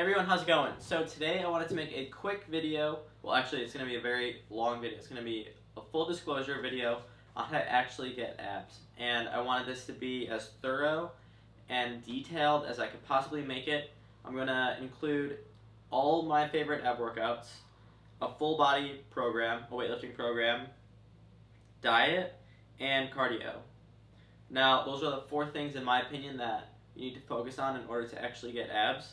everyone, how's it going? So today I wanted to make a quick video. Well, actually it's going to be a very long video. It's going to be a full disclosure video on how to actually get abs. And I wanted this to be as thorough and detailed as I could possibly make it. I'm going to include all my favorite ab workouts, a full body program, a weightlifting program, diet, and cardio. Now, those are the 4 things in my opinion that you need to focus on in order to actually get abs.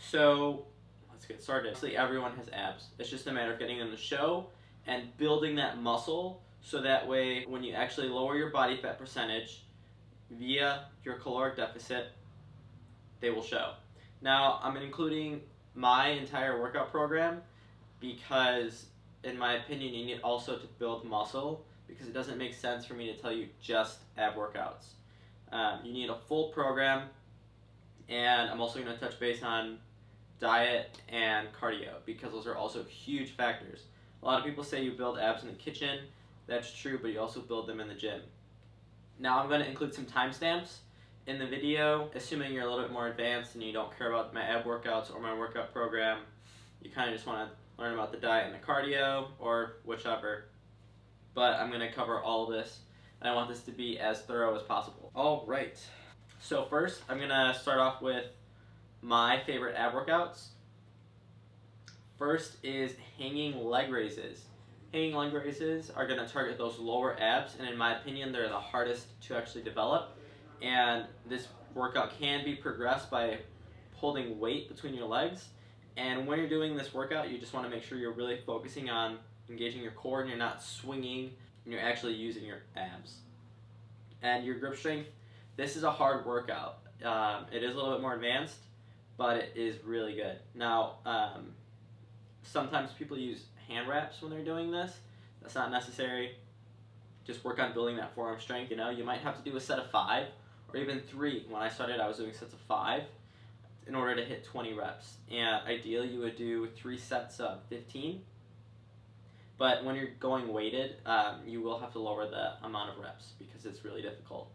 So let's get started. Obviously everyone has abs. It's just a matter of getting them to show and building that muscle so that way when you actually lower your body fat percentage via your caloric deficit, they will show. Now I'm including my entire workout program because in my opinion you need also to build muscle, because it doesn't make sense for me to tell you just ab workouts. You need a full program, and I'm also going to touch base on diet and cardio because those are also huge factors. A lot of people say you build abs in the kitchen. That's true, but you also build them in the gym. Now I'm going to include some timestamps in the video, assuming you're a little bit more advanced and you don't care about my ab workouts or my workout program. You kind of just want to learn about the diet and the cardio or whichever. But I'm going to cover all of this, and I want this to be as thorough as possible. All right. So first, I'm going to start off with my favorite ab workouts. First is hanging leg raises. Hanging leg raises are going to target those lower abs, and in my opinion, they're the hardest to actually develop. And this workout can be progressed by holding weight between your legs. And when you're doing this workout, you just want to make sure you're really focusing on engaging your core and you're not swinging and you're actually using your abs. And your grip strength, this is a hard workout. It is a little bit more advanced, but it is really good. Now, sometimes people use hand wraps when they're doing this. That's not necessary. Just work on building that forearm strength. You might have to do a set of 5 or even 3. When I started, I was doing sets of 5 in order to hit 20 reps. And ideally, you would do 3 sets of 15. But when you're going weighted, you will have to lower the amount of reps because it's really difficult.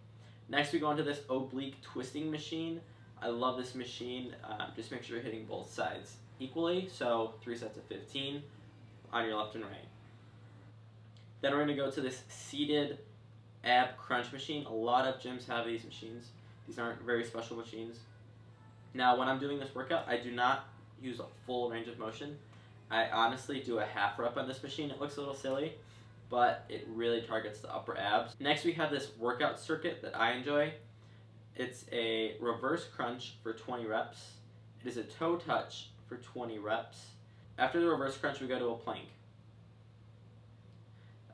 Next, we go into this oblique twisting machine. I love this machine. Just make sure you're hitting both sides equally. So 3 sets of 15 on your left and right. Then we're going to go to this seated ab crunch machine. A lot of gyms have these machines. These aren't very special machines. Now, when I'm doing this workout, I do not use a full range of motion. I honestly do a half rep on this machine. It looks a little silly, but it really targets the upper abs. Next, we have this workout circuit that I enjoy. It's a reverse crunch for 20 reps. It is a toe touch for 20 reps. After the reverse crunch, we go to a plank.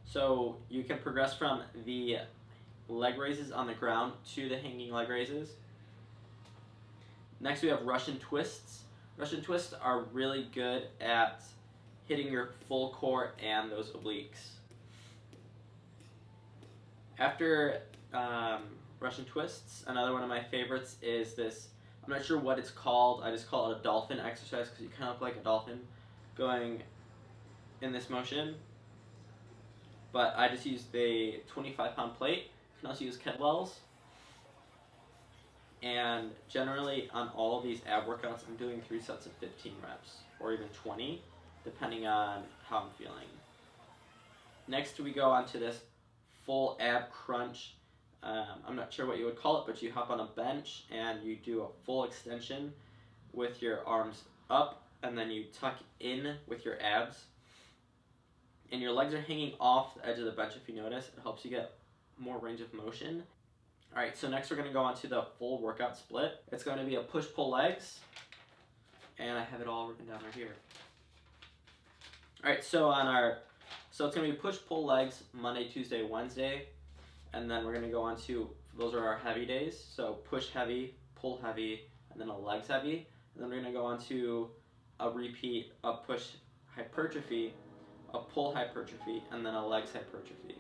So you can progress from the leg raises on the ground to the hanging leg raises. Next, we have Russian twists. Russian twists are really good at hitting your full core and those obliques. After Russian twists, another one of my favorites is this, I'm not sure what it's called, I just call it a dolphin exercise because you kind of look like a dolphin going in this motion. But I just used a 25-pound plate. You can also use kettlebells. And generally on all of these ab workouts, I'm doing 3 sets of 15 reps or even 20, depending on how I'm feeling. Next, we go on to this full ab crunch. I'm not sure what you would call it, but you hop on a bench and you do a full extension with your arms up, and then you tuck in with your abs. And your legs are hanging off the edge of the bench if you notice. It helps you get more range of motion. Alright, so next we're going to go on to the full workout split. It's going to be a push-pull legs, and I have it all written down right here. Alright, so it's going to be push-pull legs Monday, Tuesday, Wednesday, and then we're going to go on to, those are our heavy days, so push heavy, pull heavy, and then a legs heavy, and then we're going to go on to a repeat, a push hypertrophy, a pull hypertrophy, and then a legs hypertrophy.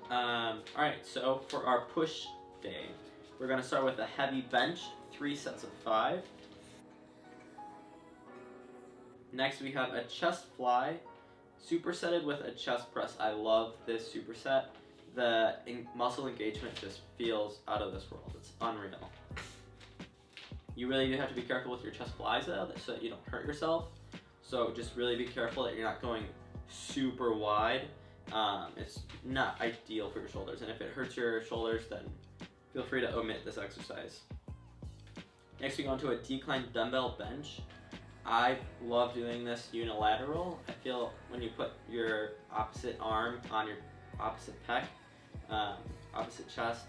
Alright, so for our push day, we're going to start with a heavy bench, 3 sets of 5. Next we have a chest fly, supersetted with a chest press. I love this superset. The muscle engagement just feels out of this world. It's unreal. You really do have to be careful with your chest flies though, so that you don't hurt yourself. So just really be careful that you're not going super wide. It's not ideal for your shoulders, and if it hurts your shoulders, then feel free to omit this exercise. Next, we go into a decline dumbbell bench. I love doing this unilateral. I feel when you put your opposite arm on your opposite pec, opposite chest,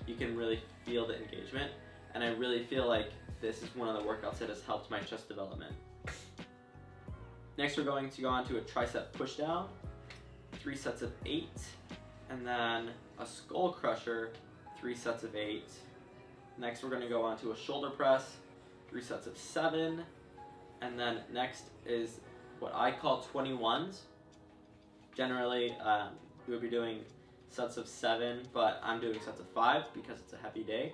you can really feel the engagement, and I really feel like this is one of the workouts that has helped my chest development. Next, we're going to go on to a tricep pushdown, 3 sets of 8, and then a skull crusher, 3 sets of 8. Next, we're going to go on to a shoulder press, 3 sets of 7, and then next is what I call 21s. Generally, we would be doing sets of 7, but I'm doing sets of 5 because it's a heavy day.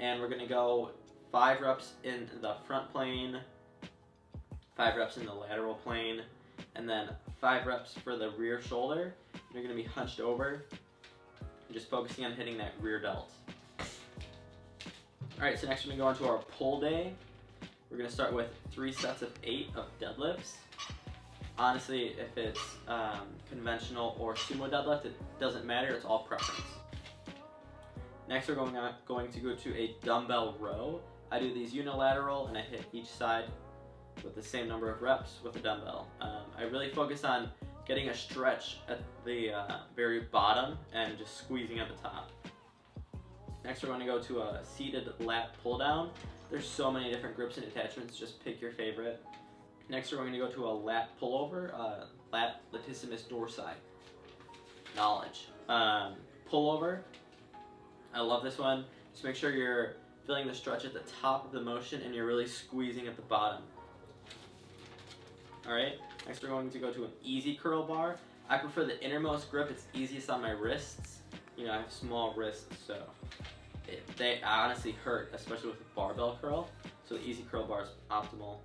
And we're going to go 5 reps in the front plane, 5 reps in the lateral plane, and then 5 reps for the rear shoulder. You're going to be hunched over, just focusing on hitting that rear delt. Alright, so next we're going to go on to our pull day. We're going to start with 3 sets of 8 of deadlifts. Honestly, if it's conventional or sumo deadlift, it doesn't matter, it's all preference. Next we're going to go to a dumbbell row. I do these unilateral and I hit each side with the same number of reps with the dumbbell. I really focus on getting a stretch at the very bottom and just squeezing at the top. Next we're going to go to a seated lat pull down. There's so many different grips and attachments, just pick your favorite. Next we're going to go to a lat pullover, lat latissimus dorsi. Knowledge. Pullover. I love this one. Just make sure you're feeling the stretch at the top of the motion and you're really squeezing at the bottom. Alright, next we're going to go to an easy curl bar. I prefer the innermost grip, it's easiest on my wrists. You know, I have small wrists, so they honestly hurt, especially with a barbell curl. So the easy curl bar is optimal.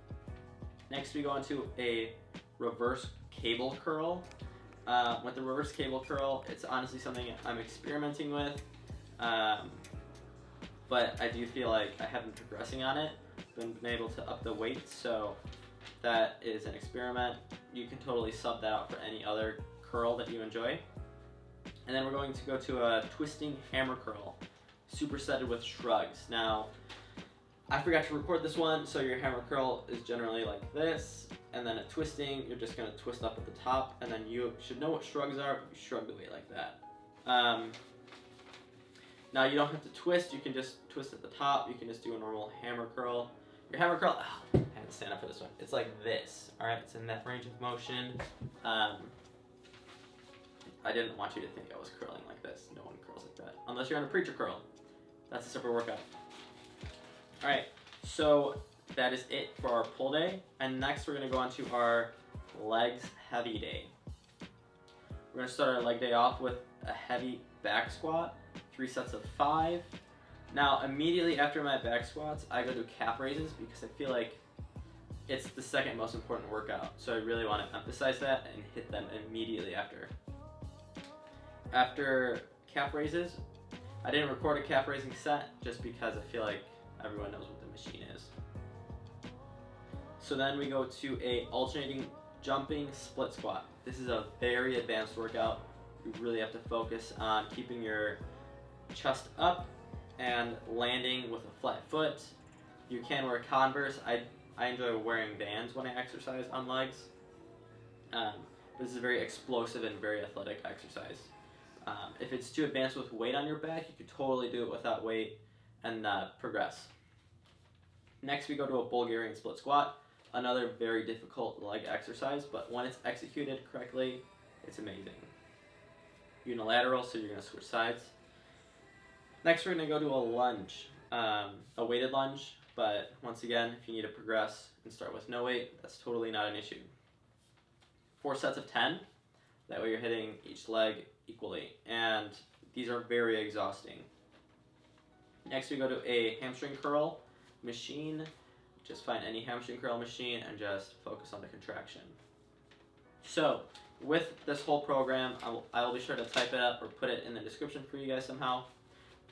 Next we go into a reverse cable curl. With the reverse cable curl, it's honestly something I'm experimenting with. But I do feel like I have been progressing on it, been able to up the weight, so that is an experiment. You can totally sub that out for any other curl that you enjoy. And then we're going to go to a twisting hammer curl, supersetted with shrugs. Now, I forgot to record this one, so your hammer curl is generally like this, and then at twisting, you're just going to twist up at the top, and then you should know what shrugs are, but you shrug the weight like that. Now you don't have to twist, you can just twist at the top, you can just do a normal hammer curl. Your hammer curl, I had to stand up for this one. It's like this, alright? It's in that range of motion. I didn't want you to think I was curling like this. No one curls like that. Unless you're on a preacher curl. That's a separate workout. Alright, so that is it for our pull day. And next we're going to go on to our legs heavy day. We're going to start our leg day off with a heavy back squat, 3 sets of 5. Now, immediately after my back squats, I go to calf raises because I feel like it's the second most important workout. So I really want to emphasize that and hit them immediately after. After calf raises, I didn't record a calf raising set just because I feel like everyone knows what the machine is. So then we go to a alternating jumping split squat. This is a very advanced workout. You really have to focus on keeping your chest up and landing with a flat foot. You can wear Converse. I enjoy wearing Vans when I exercise on legs. This is a very explosive and very athletic exercise. If it's too advanced with weight on your back, you could totally do it without weight and progress. Next we go to a Bulgarian split squat. Another very difficult leg exercise, but when it's executed correctly, it's amazing. Unilateral, so you're going to switch sides. Next we're going to go to a lunge, a weighted lunge, but once again, if you need to progress and start with no weight, that's totally not an issue. 4 sets of 10, that way you're hitting each leg equally, and these are very exhausting. Next we go to a hamstring curl machine. Just find any hamstring curl machine and just focus on the contraction. So, with this whole program, I'll be sure to type it up or put it in the description for you guys somehow.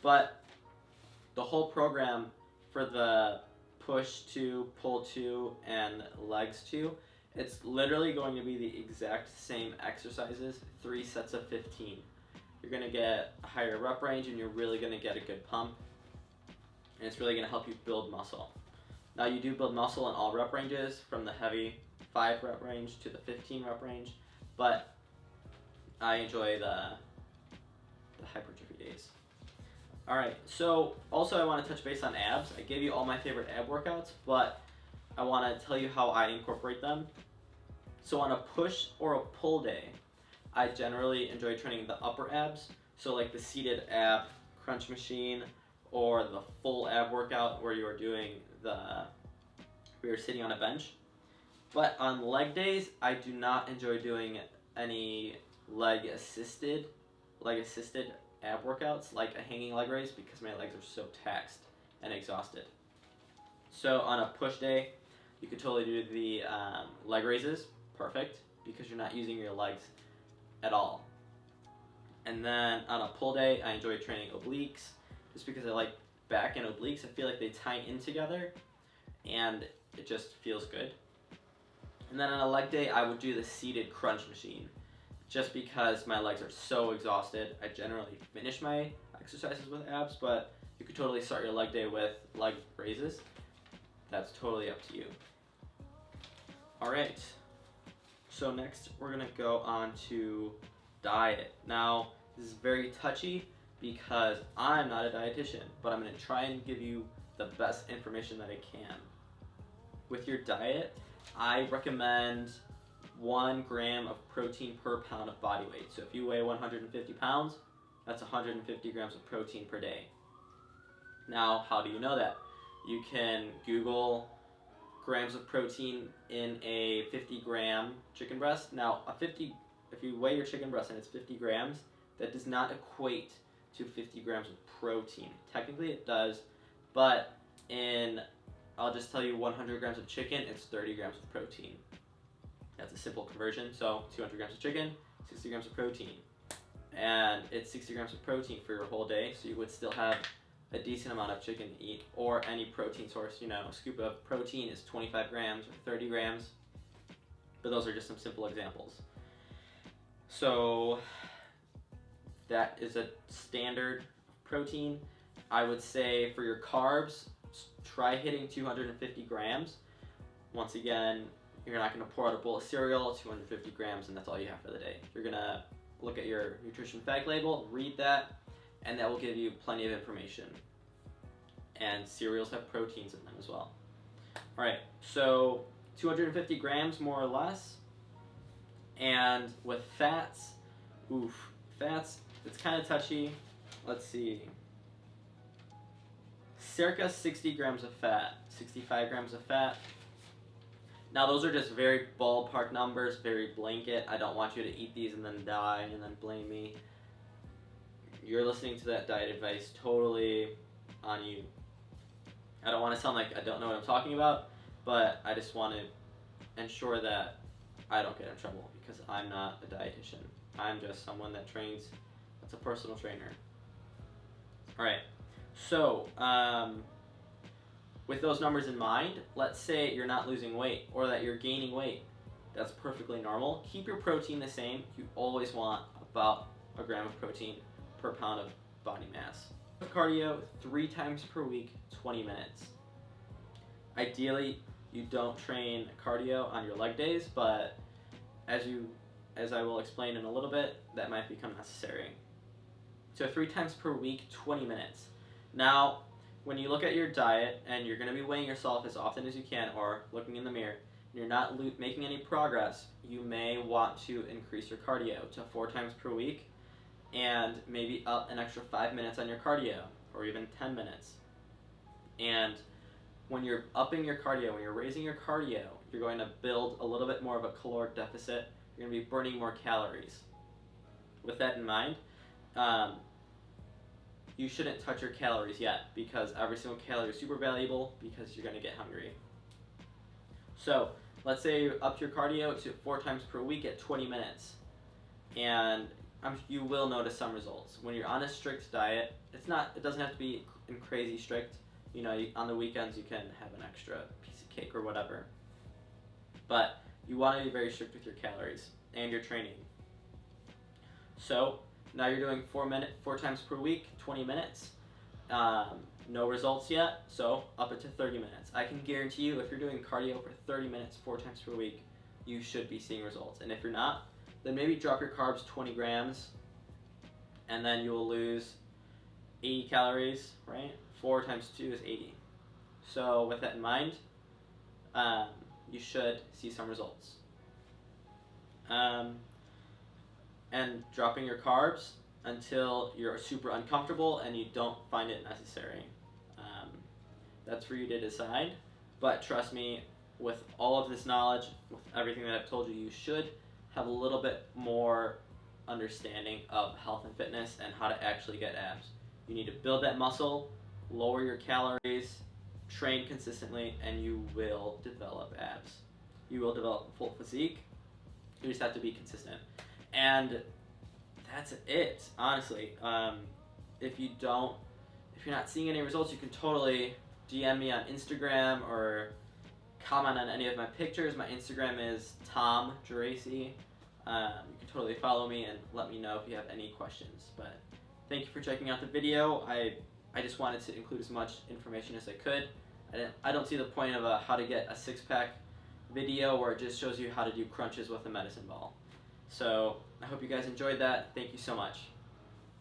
But the whole program for the push 2, pull 2, and legs 2, it's literally going to be the exact same exercises, 3 sets of 15. You're going to get a higher rep range and you're really going to get a good pump, and it's really going to help you build muscle. Now you do build muscle in all rep ranges, from the heavy 5 rep range to the 15 rep range, but I enjoy the hypertrophy days. Alright, so also I want to touch base on abs. I gave you all my favorite ab workouts, but I want to tell you how I incorporate them. So on a push or a pull day, I generally enjoy training the upper abs, so like the seated ab crunch machine, or the full ab workout where you're sitting on a bench. But on leg days, I do not enjoy doing any leg assisted ab workouts like a hanging leg raise, because my legs are so taxed and exhausted. So on a push day, you could totally do the leg raises, perfect, because you're not using your legs at all. And then on a pull day, I enjoy training obliques, just because I like back and obliques. I feel like they tie in together and it just feels good. And then on a leg day, I would do the seated crunch machine, just because my legs are so exhausted. I generally finish my exercises with abs, but you could totally start your leg day with leg raises. That's totally up to you. Alright, so next we're going to go on to diet. Now, this is very touchy because I'm not a dietitian, but I'm going to try and give you the best information that I can. With your diet, I recommend 1 gram of protein per pound of body weight. So if you weigh 150 pounds, that's 150 grams of protein per day. Now, how do you know that? You can Google grams of protein in a 50-gram chicken breast. Now, if you weigh your chicken breast and it's 50 grams, that does not equate to 50 grams of protein. Technically it does, but I'll just tell you 100 grams of chicken, it's 30 grams of protein. That's a simple conversion. So 200 grams of chicken, 60 grams of protein. And it's 60 grams of protein for your whole day, so you would still have a decent amount of chicken to eat, or any protein source. You know, a scoop of protein is 25 grams or 30 grams, but those are just some simple examples. So that is a standard protein. I would say for your carbs, try hitting 250 grams. Once again, you're not going to pour out a bowl of cereal, 250 grams, and that's all you have for the day. You're going to look at your nutrition fact label, read that, and that will give you plenty of information. And cereals have proteins in them as well. Alright, so 250 grams more or less. And with fats, fats, it's kind of touchy. Let's see. Circa 60 grams of fat, 65 grams of fat. Now those are just very ballpark numbers, very blanket. I don't want you to eat these and then die and then blame me. You're listening to that diet advice, totally on you. I don't want to sound like I don't know what I'm talking about, but I just want to ensure that I don't get in trouble, because I'm not a dietitian. I'm just someone that trains, that's a personal trainer. Alright, so with those numbers in mind, let's say you're not losing weight or that you're gaining weight. That's perfectly normal. Keep your protein the same. You always want about 1 gram of protein per pound of body mass. Cardio 3 times per week, 20 minutes. Ideally, you don't train cardio on your leg days, but as I will explain in a little bit, that might become necessary. So 3 times per week, 20 minutes. Now, when you look at your diet and you're going to be weighing yourself as often as you can, or looking in the mirror, and you're not making any progress, you may want to increase your cardio to 4 times per week, and maybe up an extra 5 minutes on your cardio, or even 10 minutes. And when you're upping your cardio, when you're raising your cardio, you're going to build a little bit more of a caloric deficit. You're going to be burning more calories. With that in mind, you shouldn't touch your calories yet, because every single calorie is super valuable, because you're going to get hungry. So let's say you upped your cardio to 4 times per week at 20 minutes, and you will notice some results. When you're on a strict diet, it doesn't have to be crazy strict. You know, on the weekends you can have an extra piece of cake or whatever. But you want to be very strict with your calories and your training. So now you're doing 4 times per week, 20 minutes. No results yet, so up it to 30 minutes. I can guarantee you if you're doing cardio for 30 minutes 4 times per week, you should be seeing results. And if you're not, then maybe drop your carbs 20 grams, and then you will lose 80 calories, right? 4 times 2 is 80. So with that in mind, you should see some results. And dropping your carbs until you're super uncomfortable and you don't find it necessary. That's for you to decide. But trust me, with all of this knowledge, with everything that I've told you, you should have a little bit more understanding of health and fitness and how to actually get abs. You need to build that muscle, lower your calories, train consistently, and you will develop abs. You will develop a full physique. You just have to be consistent. And that's it, honestly. If you're not seeing any results, you can totally DM me on Instagram or comment on any of my pictures. My Instagram is Tom Geraci. You can totally follow me and let me know if you have any questions. But thank you for checking out the video. I just wanted to include as much information as I could. I don't see the point of a how to get a six-pack video where it just shows you how to do crunches with a medicine ball. So I hope you guys enjoyed that. Thank you so much.